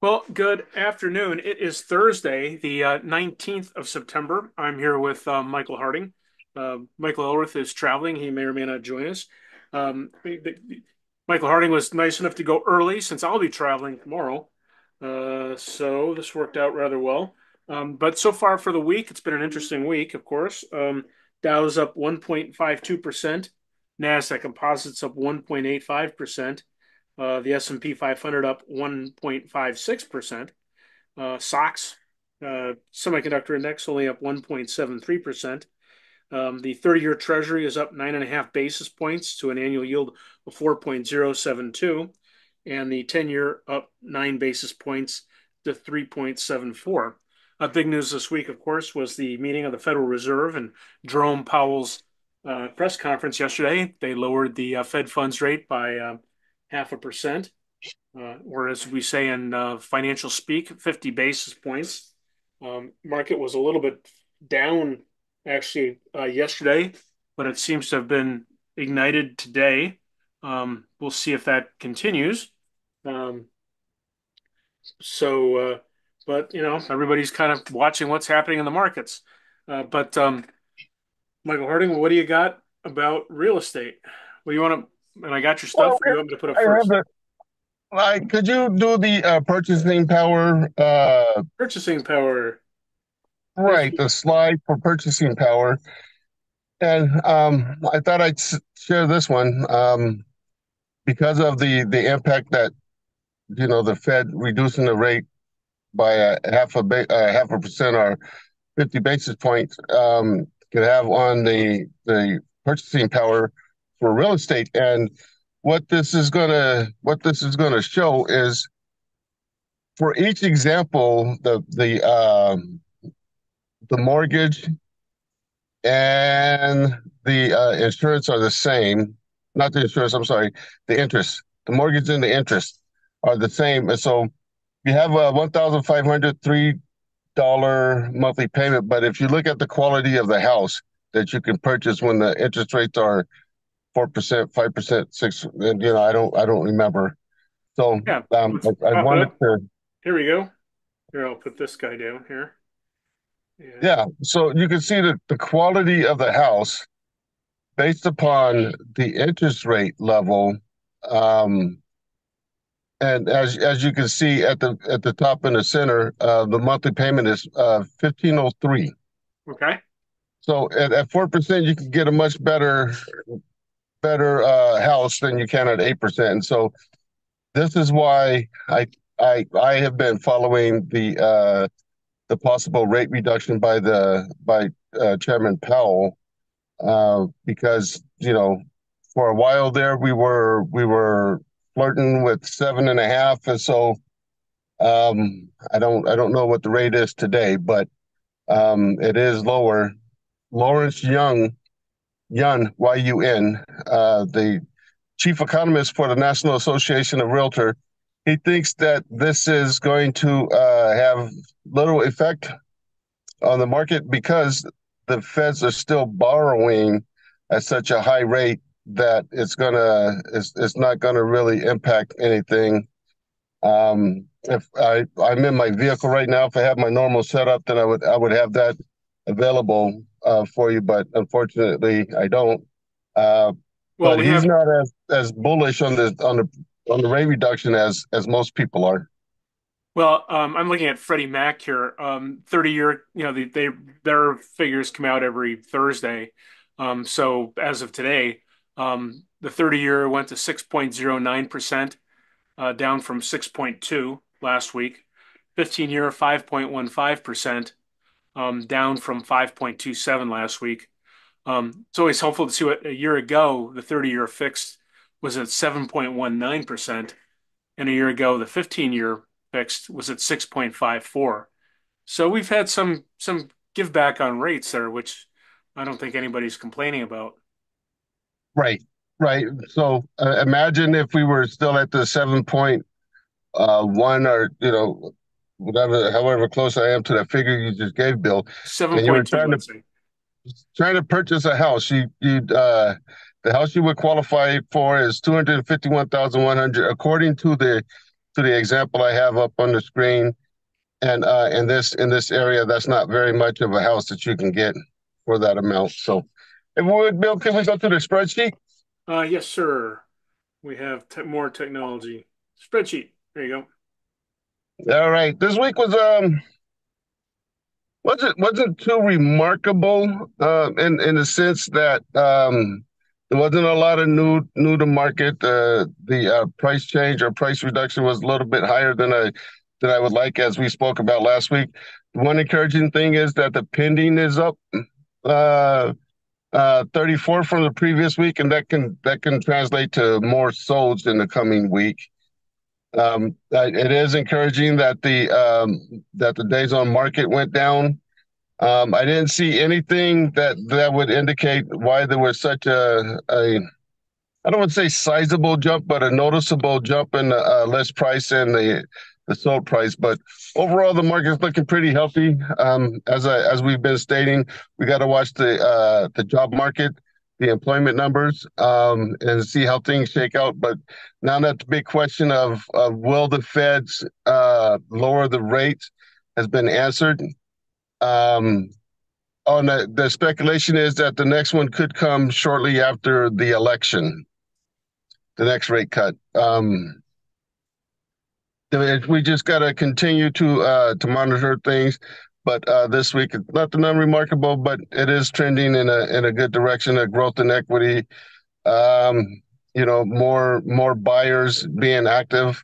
Well, good afternoon. It is Thursday, the 19th of September. I'm here with Michael Harding. Michael Elerath is traveling. He may or may not join us. Michael Harding was nice enough to go early since I'll be traveling tomorrow. So this worked out rather well. But so far for the week, it's been an interesting week, of course. Dow's up 1.52%. NASDAQ Composites up 1.85%. The S&P 500 up 1.56%. SOX, semiconductor index, only up 1.73%. The 30-year Treasury is up 9.5 basis points to an annual yield of 4.072, and the 10-year up 9 basis points to 3.74. Big news this week, of course, was the meeting of the Federal Reserve and Jerome Powell's press conference yesterday. They lowered the Fed funds rate by 0.5%, or as we say in financial speak, 50 basis points. Market was a little bit down actually yesterday, but it seems to have been ignited today. We'll see if that continues. Um, so, but everybody's kind of watching what's happening in the markets. But Michael Harding, what do you got about real estate? What do you want to? And I got your Well, stuff. Or you want me to put up I have first? it. Like, could you do the purchasing power? Purchasing power. Yes. Right, the slide for purchasing power. And I thought share this one because of the impact that the Fed reducing the rate by half a percent or 50 basis points could have on the purchasing power for real estate. And what this is gonna show is for each example, the mortgage and the insurance are the same. Not the insurance, I'm sorry, the interest. The mortgage and the interest are the same. And so you have a $1,503 monthly payment, but if you look at the quality of the house that you can purchase when the interest rates are 4%, 5%, 6, and I don't remember. So Yeah. Let's I pop it wanted up. to. Here we go. Here, I'll put this guy down here. And Yeah, so you can see that the quality of the house based upon the interest rate level, um, and as you can see at the top in the center, the monthly payment is 1503. okay. So at 4%, you can get a much better house than you can at 8%. And so this is why I have been following the possible rate reduction by Chairman Powell because for a while there we were flirting with 7.5, and so I don't know what the rate is today, but it is lower. Lawrence Yun, YUN, the chief economist for the National Association of Realtor, he thinks that this is going to have little effect on the market because the feds are still borrowing at such a high rate that it's not gonna really impact anything. If I'm in my vehicle right now, if I have my normal setup, then I would have that available for you, but unfortunately I don't. Uh, Well, but we he's have, not as bullish on the rate reduction as most people are. I'm looking at Freddie Mac here. 30-year, their figures come out every Thursday. So as of today, the 30-year went to 6.09%, down from 6.2 last week. 15-year, 5.15%, down from 5.27 last week. It's always helpful to see what a year ago the 30-year fixed was at 7.19%, and a year ago the 15-year fixed was at 6.54. So we've had some give back on rates there, which I don't think anybody's complaining about. Right, right. So imagine if we were still at the 7.1 or whatever, however close I am to that figure you just gave, Bill, and you were 7.2, trying to let's say. trying to purchase a house. The house you would qualify for is 251,100 according to the to the example I have up on the screen. And in this area, that's not very much of a house that you can get for that amount. So, if we would, Bill, can we go to the spreadsheet? Yes, sir. We have more technology. Spreadsheet. There you go. All right. This week wasn't too remarkable in the sense that there wasn't a lot of new to market. The price change or price reduction was a little bit higher than I would like, as we spoke about last week. One encouraging thing is that the pending is up 34 from the previous week, and that can translate to more solds in the coming week. It is encouraging that the days on market went down. I didn't see anything that would indicate why there was such a I don't want to say sizable jump, but a noticeable jump in the list price and the sold price. But overall, the market's looking pretty healthy. As we've been stating, we got to watch the job market, the employment numbers, and see how things shake out. But now that the big question of will the Feds lower the rates has been answered. Um, on the speculation is that the next one could come shortly after the election, the next rate cut. We just got to continue to monitor things. But this week, nothing unremarkable, but it is trending in a good direction. A growth in equity, more buyers being active,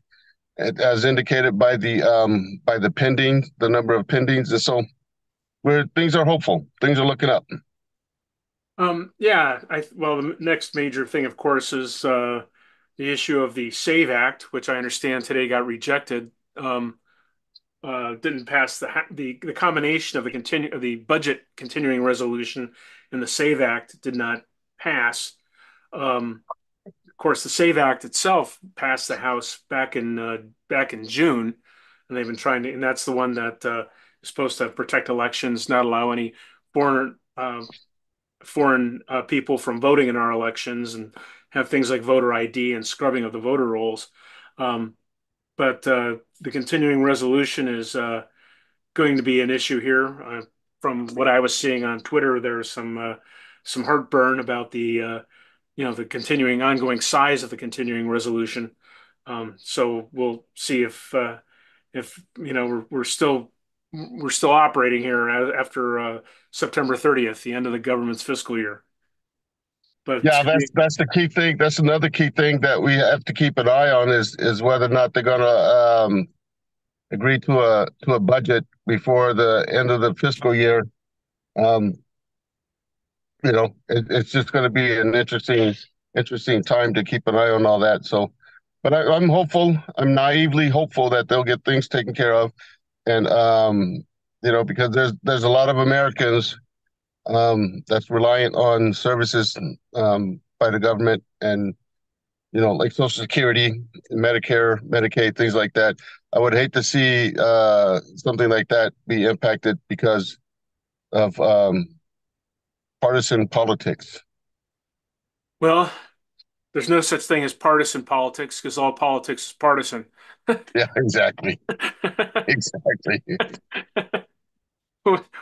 as indicated by the pending, the number of pendings, and so where things are hopeful. Things are looking up. Yeah, well, the next major thing, of course, is the issue of the SAVE Act, which I understand today got rejected. Didn't pass the combination of the budget continuing resolution and the SAVE Act did not pass. Of course, the SAVE Act itself passed the House back in June, and they've been trying to, and that's the one that is supposed to protect elections, not allow any foreign people from voting in our elections, and have things like voter ID and scrubbing of the voter rolls. Um, but the continuing resolution is going to be an issue here. From what I was seeing on Twitter, there's some heartburn about the continuing ongoing size of the continuing resolution. So we'll see if we're still operating here after September 30th, the end of the government's fiscal year. But it Yeah, should be. that's the key thing. That's another key thing that we have to keep an eye on is whether or not they're going to agree to a budget before the end of the fiscal year. Um, it's just going to be an interesting time to keep an eye on all that. So, but I'm hopeful. I'm naively hopeful that they'll get things taken care of, and because there's a lot of Americans that's reliant on services by the government, and like Social Security, Medicare, Medicaid, things like that. I would hate to see something like that be impacted because of partisan politics. Well, there's no such thing as partisan politics because all politics is partisan. Yeah, exactly. Exactly.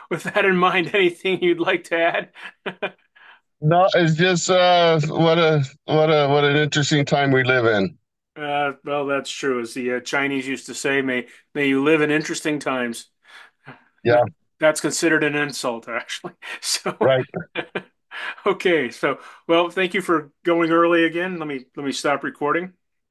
With that in mind, anything you'd like to add? No, it's just what an interesting time we live in. Well, that's true. As the Chinese used to say, may you live in interesting times. Yeah, That's considered an insult, actually. So, right. okay. So, well, thank you for going early again. Let me stop recording.